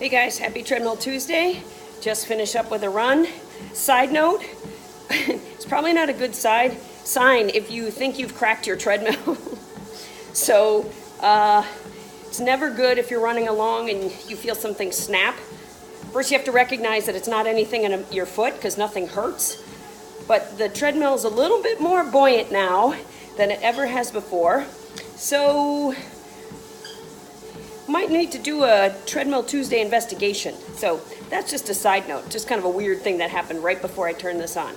Hey guys, happy Treadmill Tuesday. Just finished up with a run. Side note, it's probably not a good sign if you think you've cracked your treadmill. So it's never good if you're running along and you feel something snap. First you have to recognize that it's not anything in your foot because nothing hurts. But the treadmill is a little bit more buoyant now than it ever has before. So might need to do a Treadmill Tuesday investigation. So that's just a side note, just kind of a weird thing that happened right before I turned this on.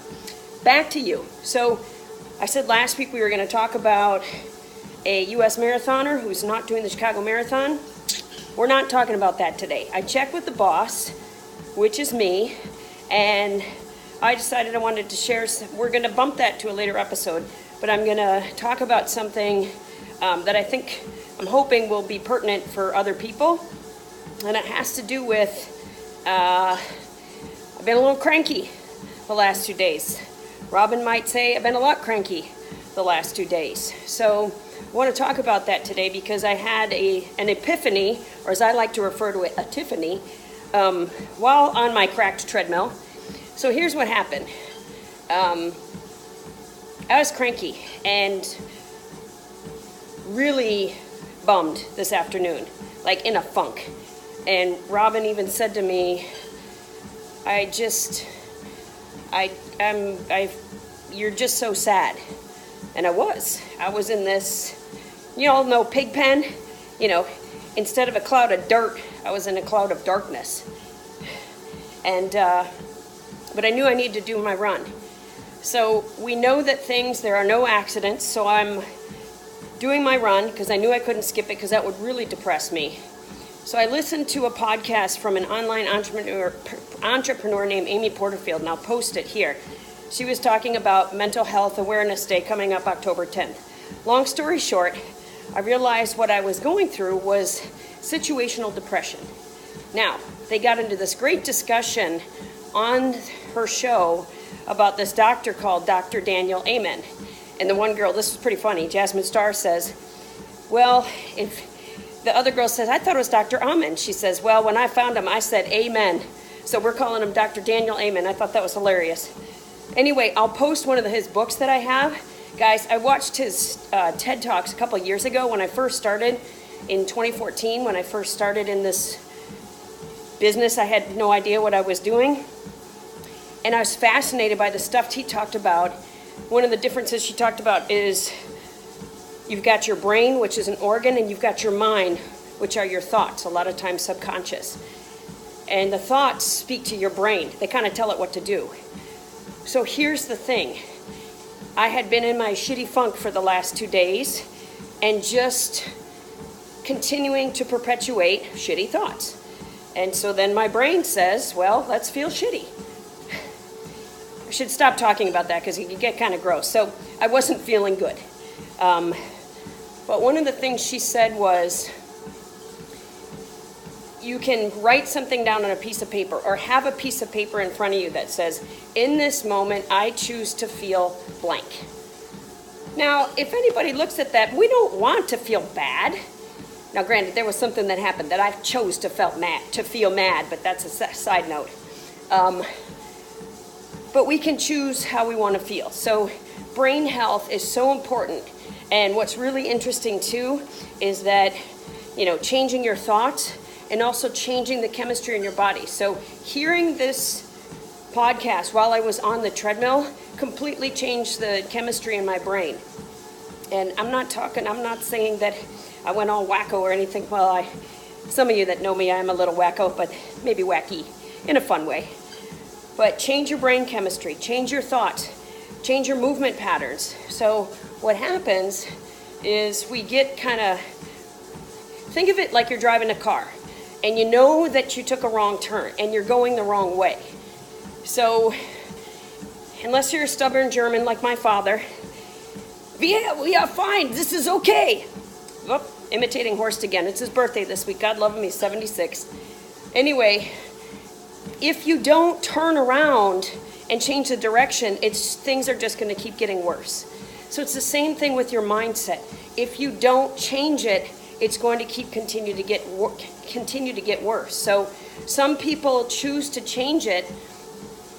Back to you. So I said last week we were going to talk about a U.S. marathoner who's not doing the Chicago Marathon. We're not talking about that today. I checked with the boss, which is me, and I decided I wanted to share we're going to bump that to a later episode, but I'm going to talk about something that I'm hoping will be pertinent for other people, and it has to do with I've been a little cranky the last 2 days. Robin might say I've been a lot cranky the last 2 days. So I want to talk about that today because I had an epiphany, or as I like to refer to it, a Tiffany, while on my cracked treadmill. So here's what happened. I was cranky and really bummed this afternoon, like in a funk. And Robin even said to me, you're just so sad. And I was in this, you all know Pigpen, instead of a cloud of dirt, I was in a cloud of darkness. And, but I knew I needed to do my run. So we know that there are no accidents, so I'm doing my run because I knew I couldn't skip it because that would really depress me. So I listened to a podcast from an online entrepreneur named Amy Porterfield, and I'll post it here. She was talking about Mental Health Awareness Day coming up October 10th. Long story short, I realized what I was going through was situational depression. Now, they got into this great discussion on her show about this doctor called Dr. Daniel Amen. And the one girl, this was pretty funny, Jasmine Starr says, well, if the other girl says, I thought it was Dr. Amen. She says, well, when I found him, I said amen. So we're calling him Dr. Daniel Amen. I thought that was hilarious. Anyway, I'll post one of his books that I have. Guys, I watched his TED Talks a couple of years ago when I first started in 2014, when I first started in this business. I had no idea what I was doing. And I was fascinated by the stuff he talked about. One of the differences she talked about is you've got your brain, which is an organ, and you've got your mind, which are your thoughts, a lot of times subconscious. And the thoughts speak to your brain. They kind of tell it what to do. So here's the thing. I had been in my shitty funk for the last 2 days and just continuing to perpetuate shitty thoughts. And so then my brain says, well, let's feel shitty. I should stop talking about that because it can get kind of gross. So I wasn't feeling good. But one of the things she said was, you can write something down on a piece of paper or have a piece of paper in front of you that says, in this moment, I choose to feel blank. Now, if anybody looks at that, we don't want to feel bad. Now, granted, there was something that happened that I chose to feel mad, but that's a side note. But we can choose how we want to feel. So brain health is so important. And what's really interesting too is that, changing your thoughts and also changing the chemistry in your body. So hearing this podcast while I was on the treadmill completely changed the chemistry in my brain. And I'm not saying that I went all wacko or anything. Well, some of you that know me, I'm a little wacko, but maybe wacky in a fun way. But change your brain chemistry, change your thoughts, change your movement patterns. So what happens is we get think of it like you're driving a car and you know that you took a wrong turn and you're going the wrong way. So unless you're a stubborn German like my father, we are fine, this is okay. Oh, imitating Horst again. It's his birthday this week. God love him, he's 76. Anyway, if you don't turn around and change the direction, things are just going to keep getting worse. So it's the same thing with your mindset. If you don't change it, it's going to continue to get continue to get worse. So some people choose to change it.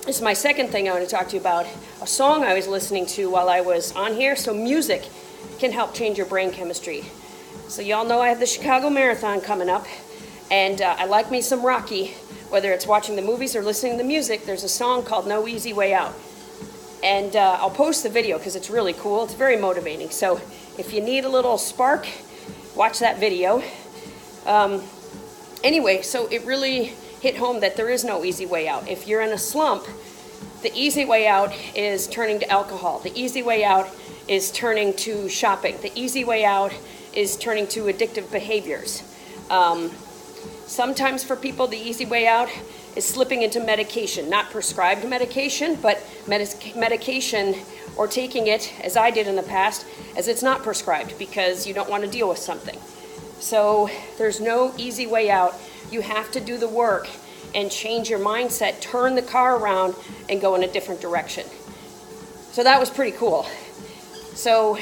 This is my second thing I want to talk to you about. A song I was listening to while I was on here. So music can help change your brain chemistry. So y'all know I have the Chicago Marathon coming up, and I like me some Rocky. Whether it's watching the movies or listening to the music, there's a song called No Easy Way Out. And I'll post the video because it's really cool. It's very motivating. So if you need a little spark, watch that video. Anyway, so it really hit home that there is no easy way out. If you're in a slump, the easy way out is turning to alcohol. The easy way out is turning to shopping. The easy way out is turning to addictive behaviors. Sometimes for people, the easy way out is slipping into medication, not prescribed medication, but medication, or taking it, as I did in the past, as it's not prescribed because you don't want to deal with something. So there's no easy way out. You have to do the work and change your mindset, turn the car around, and go in a different direction. So that was pretty cool. So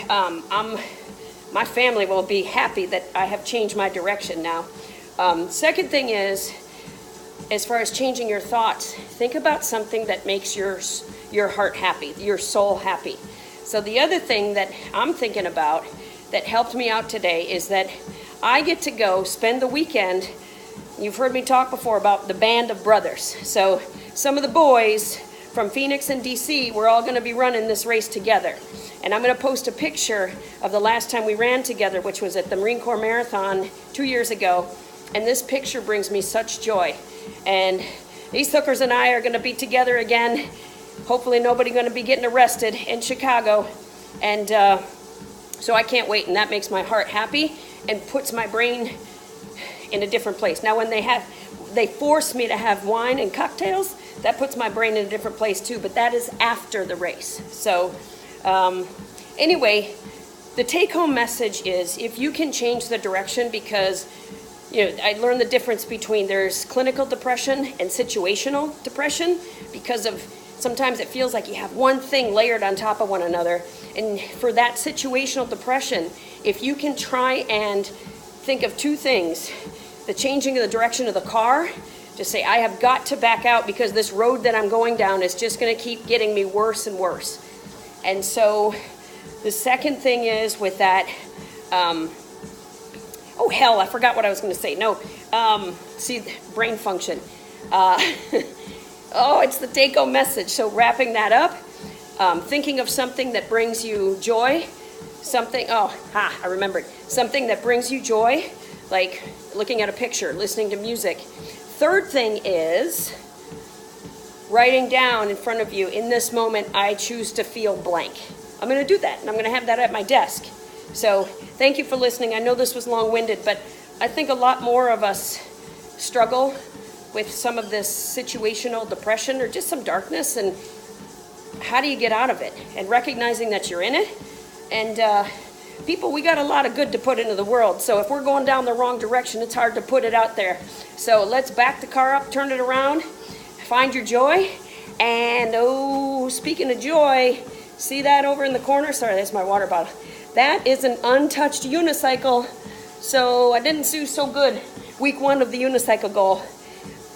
my family will be happy that I have changed my direction now. Second thing is, as far as changing your thoughts, think about something that makes your heart happy, your soul happy. So the other thing that I'm thinking about that helped me out today is that I get to go spend the weekend. You've heard me talk before about the band of brothers. So some of the boys from Phoenix and DC, we're all going to be running this race together. And I'm going to post a picture of the last time we ran together, which was at the Marine Corps Marathon 2 years ago. And this picture brings me such joy. And these hookers and I are going to be together again. Hopefully nobody going to be getting arrested in Chicago. And so I can't wait. And that makes my heart happy and puts my brain in a different place. Now when they force me to have wine and cocktails, that puts my brain in a different place too. But that is after the race. So anyway, the take-home message is if you can change the direction, because I learned the difference between there's clinical depression and situational depression, because of sometimes it feels like you have one thing layered on top of one another. And for that situational depression, if you can try and think of two things, the changing of the direction of the car, just say, I have got to back out because this road that I'm going down is just going to keep getting me worse and worse. And so the second thing is with that, oh, hell, I forgot what I was going to say. No, see, brain function. Oh, it's the take-home message. So wrapping that up, thinking of something that brings you joy, I remembered. Something that brings you joy, like looking at a picture, listening to music. Third thing is writing down in front of you, in this moment, I choose to feel blank. I'm going to do that, and I'm going to have that at my desk. So thank you for listening. I know this was long-winded, but I think a lot more of us struggle with some of this situational depression or just some darkness, and how do you get out of it? And recognizing that you're in it. And people, we got a lot of good to put into the world. So if we're going down the wrong direction, it's hard to put it out there. So let's back the car up, turn it around, find your joy. And oh, speaking of joy, see that over in the corner? Sorry, that's my water bottle. That is an untouched unicycle. So I didn't do so good week 1 of the unicycle goal.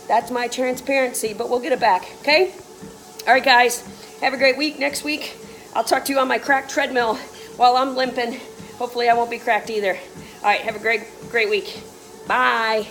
That's my transparency, but we'll get it back, okay? All right, guys, have a great week. Next week, I'll talk to you on my cracked treadmill while I'm limping. Hopefully I won't be cracked either. All right, have a great week. Bye.